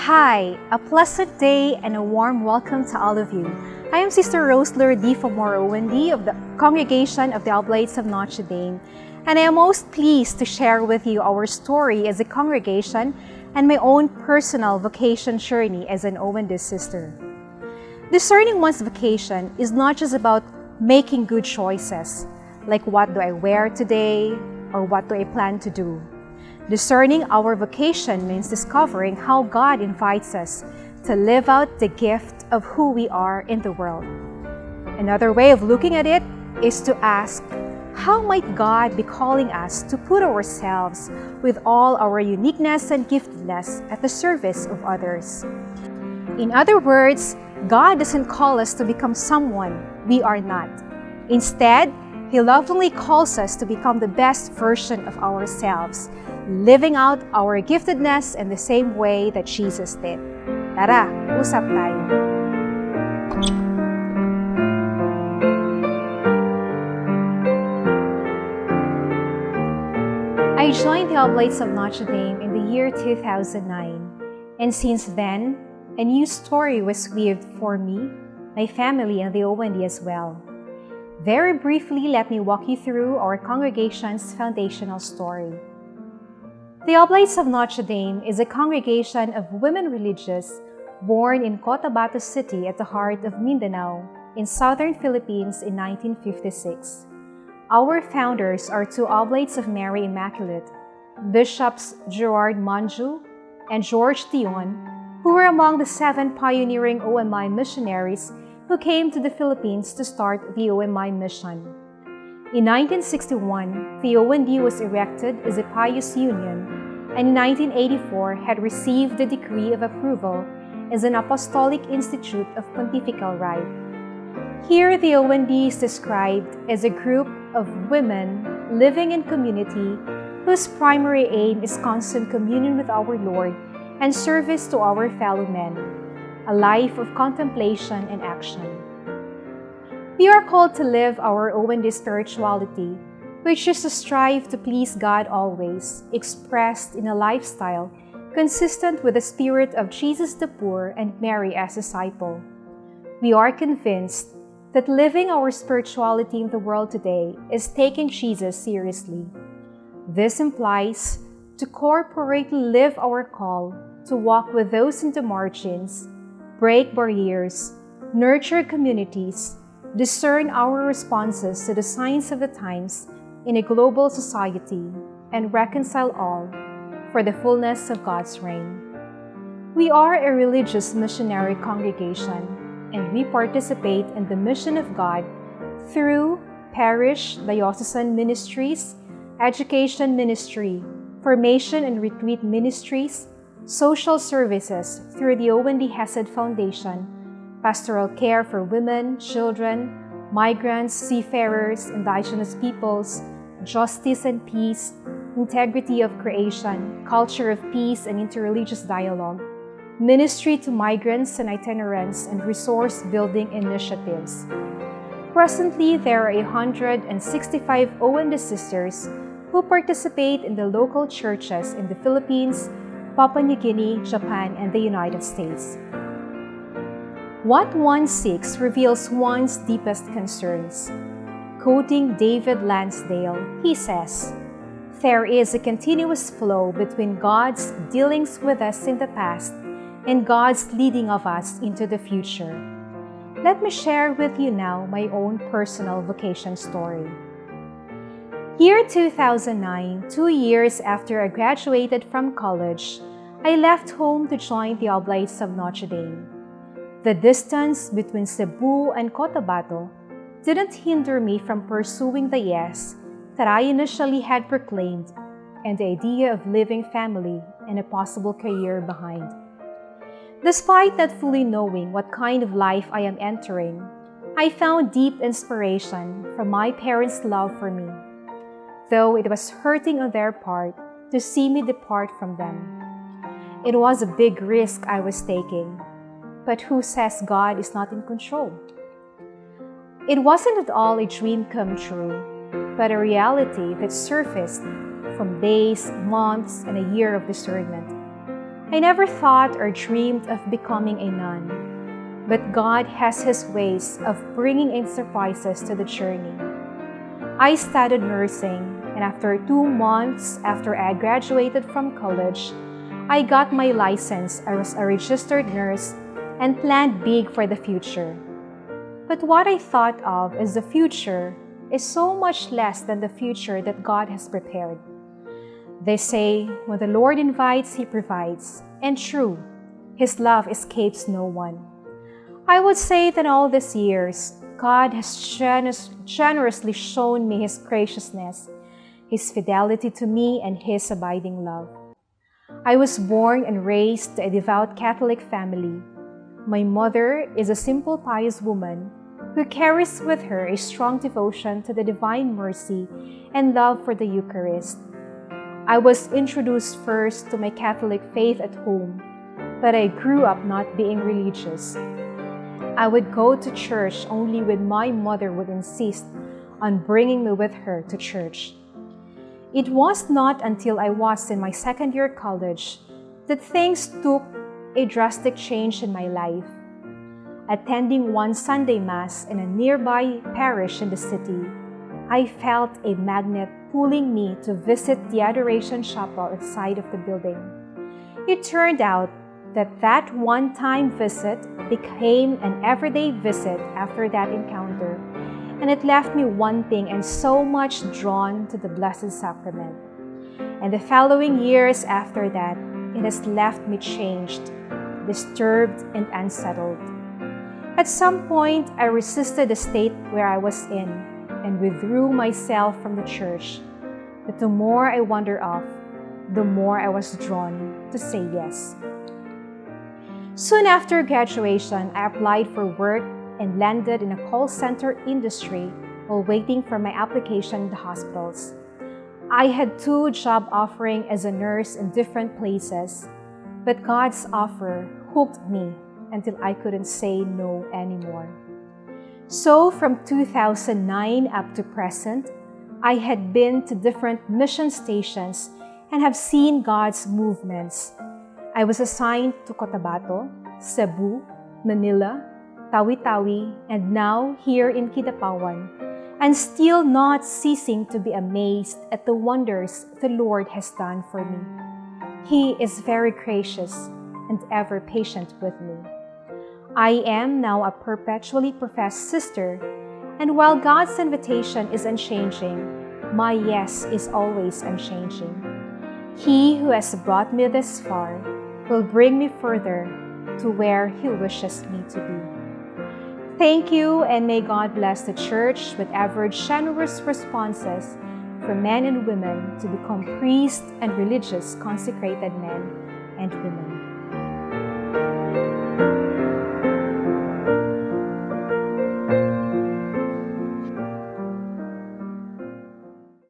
Hi, a pleasant day and a warm welcome to all of you. I am Sister Roseler D. Famor OND of the Congregation of the Oblates of Notre Dame, and I am most pleased to share with you our story as a congregation and my own personal vocation journey as an OND sister. Discerning one's vocation is not just about making good choices, like what do I wear today or what do I plan to do. Discerning our vocation means discovering how God invites us to live out the gift of who we are in the world. Another way of looking at it is to ask, how might God be calling us to put ourselves with all our uniqueness and giftedness at the service of others? In other words, God doesn't call us to become someone we are not. Instead, He lovingly calls us to become the best version of ourselves, living out our giftedness in the same way that Jesus did. Tara, usap tayo. I joined the Oblates of Notre Dame in the year 2009, and since then, a new story was weaved for me, my family, and the OND as well. Very briefly, let me walk you through our congregation's foundational story. The Oblates of Notre Dame is a congregation of women religious born in Cotabato City at the heart of Mindanao in southern Philippines in 1956. Our founders are two Oblates of Mary Immaculate, Bishops Gerard Manju and George Tion, who were among the 7 pioneering OMI missionaries who came to the Philippines to start the OMI mission. In 1961, the OND was erected as a pious union, and in 1984 had received the decree of approval as an apostolic institute of pontifical right. Here, the OND is described as a group of women living in community whose primary aim is constant communion with our Lord and service to our fellow men, a life of contemplation and action. We are called to live our OND spirituality, which is to strive to please God always, expressed in a lifestyle consistent with the spirit of Jesus the poor and Mary as disciple. We are convinced that living our spirituality in the world today is taking Jesus seriously. This implies to corporately live our call to walk with those in the margins, break barriers, nurture communities, discern our responses to the signs of the times in a global society, and reconcile all for the fullness of God's reign. We are a religious missionary congregation, and we participate in the mission of God through parish, diocesan ministries, education ministry, formation and retreat ministries, social services through the OND Hesed Foundation, pastoral care for women, children, migrants, seafarers, indigenous peoples, justice and peace, integrity of creation, culture of peace and interreligious dialogue, ministry to migrants and itinerants, and resource-building initiatives. Presently, there are 165 OND sisters who participate in the local churches in the Philippines, Papua New Guinea, Japan, and the United States. What one seeks reveals one's deepest concerns. Quoting David Lansdale, he says, "There is a continuous flow between God's dealings with us in the past and God's leading of us into the future." Let me share with you now my own personal vocation story. Year 2009, 2 years after I graduated from college, I left home to join the Oblates of Notre Dame. The distance between Cebu and Cotabato didn't hinder me from pursuing the yes that I initially had proclaimed and the idea of leaving family and a possible career behind. Despite not fully knowing what kind of life I am entering, I found deep inspiration from my parents' love for me, though it was hurting on their part to see me depart from them. It was a big risk I was taking, but who says God is not in control? It wasn't at all a dream come true, but a reality that surfaced from days, months, and a year of discernment. I never thought or dreamed of becoming a nun, but God has His ways of bringing in surprises to the journey. I studied nursing, and after 2 months after I graduated from college, I got my license as a registered nurse and planned big for the future. But what I thought of as the future is so much less than the future that God has prepared. They say, when the Lord invites, He provides. And true, His love escapes no one. I would say that all these years, God has generously shown me His graciousness, His fidelity to me, and His abiding love. I was born and raised to a devout Catholic family. My mother is a simple, pious woman who carries with her a strong devotion to the Divine Mercy and love for the Eucharist. I was introduced first to my Catholic faith at home, but I grew up not being religious. I would go to church only when my mother would insist on bringing me with her to church. It was not until I was in my second year college that things took a drastic change in my life. Attending one Sunday Mass in a nearby parish in the city, I felt a magnet pulling me to visit the Adoration Chapel inside of the building. It turned out that one-time visit became an everyday visit after that encounter, and it left me wanting and so much drawn to the Blessed Sacrament. And the following years after that, it has left me changed, disturbed, and unsettled. At some point, I resisted the state where I was in and withdrew myself from the church. But the more I wandered off, the more I was drawn to say yes. Soon after graduation, I applied for work and landed in a call center industry while waiting for my application in the hospitals. I had 2 job offerings as a nurse in different places, but God's offer hooked me until I couldn't say no anymore. So from 2009 up to present, I had been to different mission stations and have seen God's movements. I was assigned to Cotabato, Cebu, Manila, Tawi-Tawi, and now here in Kidapawan, and still not ceasing to be amazed at the wonders the Lord has done for me. He is very gracious and ever patient with me. I am now a perpetually professed sister, and while God's invitation is unchanging, my yes is always unchanging. He who has brought me this far will bring me further to where He wishes me to be. Thank you, and may God bless the Church with ever generous responses for men and women to become priests and religious consecrated men and women.